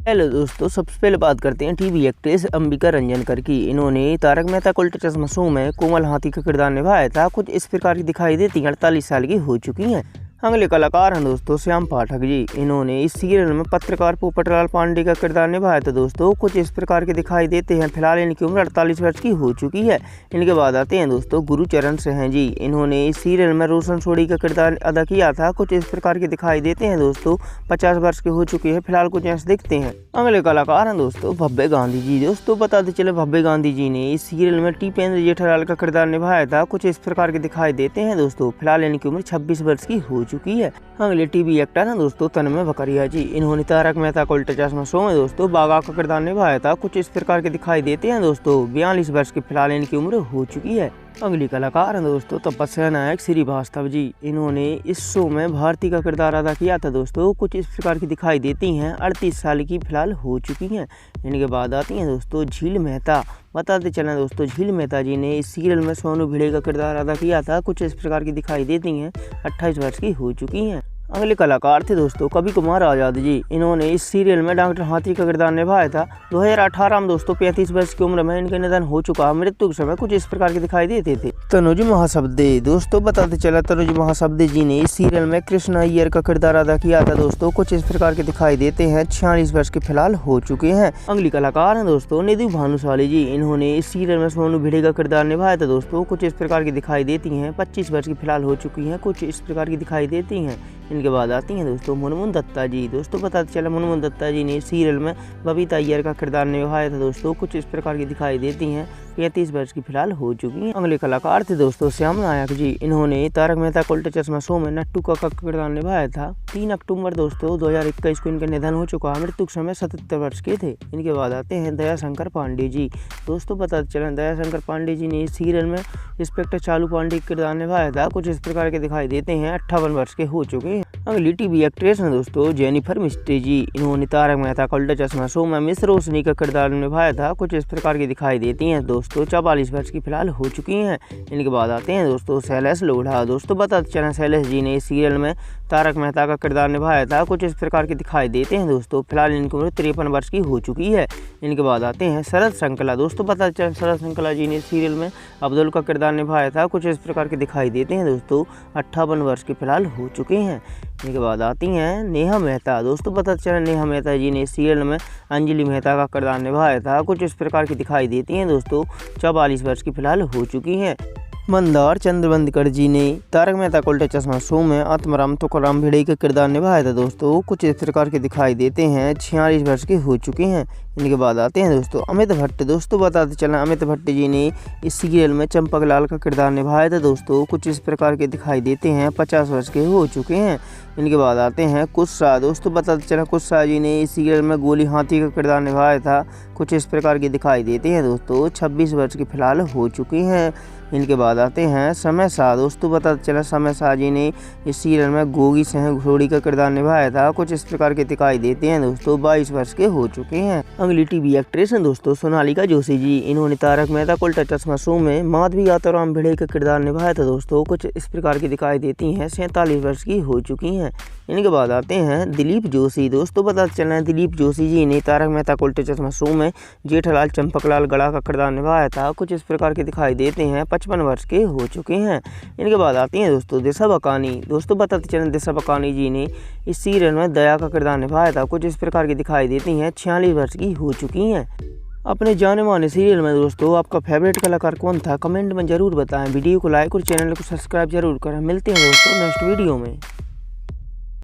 Hello दोस्तों, सबसे पहले बात करते हैं टीवी एक्ट्रेस अंबिका रंजनकर की। इन्होंने तारक मेहता का उल्टा चश्मा शो में कोमल हाथी का किरदार निभाया था। कुछ इस प्रकार की दिखाई देती हैं। 48 साल की हो चुकी हैं। अगले कलाकार हैं दोस्तों श्याम पाठक जी। इन्होंने इस सीरियल में पत्रकार पोपटलाल पांडे का किरदार निभाया था। दोस्तों कुछ इस प्रकार के दिखाई देते हैं। फिलहाल इनकी उम्र 48 वर्ष की हो चुकी है। इनके बाद आते हैं दोस्तों गुरुचरण सिंह जी। इन्होंने इस सीरियल में रोशन सोढ़ी का किरदार अदा किया था। कुछ इस प्रकार के दिखाई देते हैं दोस्तों। 50 वर्ष के हो चुके हैं। फिलहाल कुछ ऐसे दिखते हैं। अगले कलाकार हैं दोस्तों भव्य गांधी जी। दोस्तों बताते चले भव्य गांधी जी ने इस सीरियल में टीपेंद्र जेठालाल का किरदार निभाया था। कुछ इस प्रकार के दिखाई देते हैं दोस्तों। फिलहाल इनकी उम्र 26 वर्ष की हो चुकी है। अगले टीवी एक्टर हैं दोस्तों तन्मय भकरिया जी। इन्होंने तारक मेहता का उल्टा चश्मा शो में दोस्तों बाघा का किरदार निभाया था। कुछ इस प्रकार के दिखाई देते हैं दोस्तों। 42 वर्ष की फिलहाल इनकी उम्र हो चुकी है। अगली कलाकार हैं दोस्तों तपस्या नायक श्रीवास्तव जी। इन्होंने इस शो में भारती का किरदार अदा किया था। दोस्तों कुछ इस प्रकार की दिखाई देती हैं। 38 साल की फिलहाल हो चुकी हैं। इनके बाद आती हैं दोस्तों झील मेहता। बताते चलें दोस्तों झील मेहता जी ने इस सीरियल में सोनू भिड़े का किरदार अदा किया था। कुछ इस प्रकार की दिखाई देती हैं। 28 वर्ष की हो चुकी हैं। अगले कलाकार थे दोस्तों कवि कुमार आजाद जी। इन्होंने इस सीरियल में डॉक्टर हाथी का किरदार निभाया था। 2018 में दोस्तों 35 वर्ष की उम्र में इनका निधन हो चुका। मृत्यु के समय कुछ इस प्रकार के दिखाई देते थे। तनुज महाशब्दे। दोस्तों बताते चला तनुज महाशब्दे जी ने इस सीरियल में कृष्ण अय्यर का किरदार अदा किया था। दोस्तों कुछ इस प्रकार के दिखाई देते हैं। 46 वर्ष के फिलहाल हो चुके हैं। अगली कलाकार हैं दोस्तों निधि भानुशाली जी। इन्होंने इस सीरियल में सोनू भिड़े का किरदार निभाया था। दोस्तों कुछ इस प्रकार की दिखाई देती हैं। 25 वर्ष की फिलहाल हो चुकी हैं। कुछ इस प्रकार की दिखाई देती हैं। इनके बाद आती हैं दोस्तों मुनमुन दत्ता जी। दोस्तों बताते चला मुनमुन दत्ता जी ने सीरियल में बबीता अय्यर का किरदार निभाया था। दोस्तों कुछ इस प्रकार की दिखाई देती हैं। 35 वर्ष की फिलहाल हो चुकी हैं। अगले कलाकार थे दोस्तों श्याम नायक जी। इन्होंने तारक मेहता का उल्टा चश्मा शो में नट्टू का किरदार निभाया था। 3 अक्टूबर दोस्तों 2021 को इनका निधन हो चुका। मृत्यु के समय 77 वर्ष के थे। इनके बाद आते हैं दयाशंकर पांडे जी। दोस्तों बताते चलें दयाशंकर पांडे जी ने इस सीरियल में इंस्पेक्टर चालू पांडे का किरदार निभाया था। कुछ इस प्रकार के दिखाई देते हैं। 58 वर्ष के हो चुके हैं। अगली टीवी एक्ट्रेस हैं दोस्तों जेनिफर मिस्ट्री जी। इन्होंने तारक मेहता का उल्टा चश्मा शो में मिस रोशनी का किरदार निभाया था। कुछ इस प्रकार की दिखाई देती हैं दोस्तों। 44 वर्ष की फिलहाल हो चुकी हैं। इनके बाद आते हैं दोस्तों शैलेश लोढ़ा। दोस्तों बताते चलें शैलेश जी ने इस सीरियल में तारक मेहता का किरदार निभाया था। कुछ इस प्रकार के दिखाई देते हैं दोस्तों। फिलहाल इनकी उम्र 53 वर्ष की हो चुकी है। इनके बाद आते हैं शरद संकला। दोस्तों बताते चलें शरद संकला जी ने सीरियल में अब्दुल का किरदार निभाया था। कुछ इस प्रकार के दिखाई देते हैं दोस्तों। 58 वर्ष की फिलहाल हो चुके हैं। इनके बाद आती हैं नेहा मेहता। दोस्तों पता चला नेहा मेहता जी ने सीरियल में अंजलि मेहता का किरदार निभाया था। कुछ इस प्रकार की दिखाई देती हैं दोस्तों। 44 वर्ष की फिलहाल हो चुकी हैं। मंदार चंद्रवंदकर जी ने तारक मेहता का उल्टा चश्मा शो में आत्माराम तुकाराम भिड़े का किरदार निभाया था। दोस्तों कुछ इस प्रकार के दिखाई देते हैं। 46 वर्ष के हो चुके हैं। इनके बाद आते हैं दोस्तों अमित भट्ट। दोस्तों बताते चलें अमित भट्ट जी ने इस सीरियल में चंपक लाल का किरदार निभाया था। दोस्तों कुछ इस प्रकार के दिखाई देते हैं। 50 वर्ष के हो चुके हैं। इनके बाद आते हैं कुशा। दोस्तों बताते चलें कुशा जी ने इस सीरियल में गोली हाथी का किरदार निभाया था। कुछ इस प्रकार की दिखाई देते हैं दोस्तों। 26 वर्ष की फिलहाल हो चुकी हैं। इनके बाद आते हैं समय शाह। दोस्तों बताते चला समय शाह जी ने इस सीरियल में गोगी सिंह घोड़ी का किरदार निभाया था। कुछ इस प्रकार के दिखाई देते हैं दोस्तों। 22 वर्ष के हो चुके हैं। अगली टीवी एक्ट्रेस हैं दोस्तों सोनालिका जोशी जी। इन्होंने तारक मेहता का उल्टा चश्मा शो में माधवी आत्माराम भिड़े का किरदार निभाया था। दोस्तों कुछ इस प्रकार की दिखाई देती हैं। 47 वर्ष की हो चुकी हैं। इनके बाद आते हैं दिलीप जोशी। दोस्तों बताते चलें दिलीप जोशी जी ने तारक मेहता का उल्टा चश्मा शो में जेठालाल चंपकलाल गड़ा का किरदार निभाया था। कुछ इस प्रकार के दिखाई देते हैं। 55 वर्ष के हो चुके हैं। इनके बाद आती हैं दोस्तों दिशा बकानी। दोस्तों बताते चलें दिशा बकानी जी ने इस सीरियल में दया का किरदार निभाया था। कुछ इस प्रकार की दिखाई देती हैं। 46 वर्ष की हो चुकी हैं। अपने जाने माने सीरियल में दोस्तों आपका फेवरेट कलाकार कौन था कमेंट में जरूर बताएं। वीडियो को लाइक और चैनल को सब्सक्राइब जरूर करें। मिलते हैं दोस्तों नेक्स्ट वीडियो में।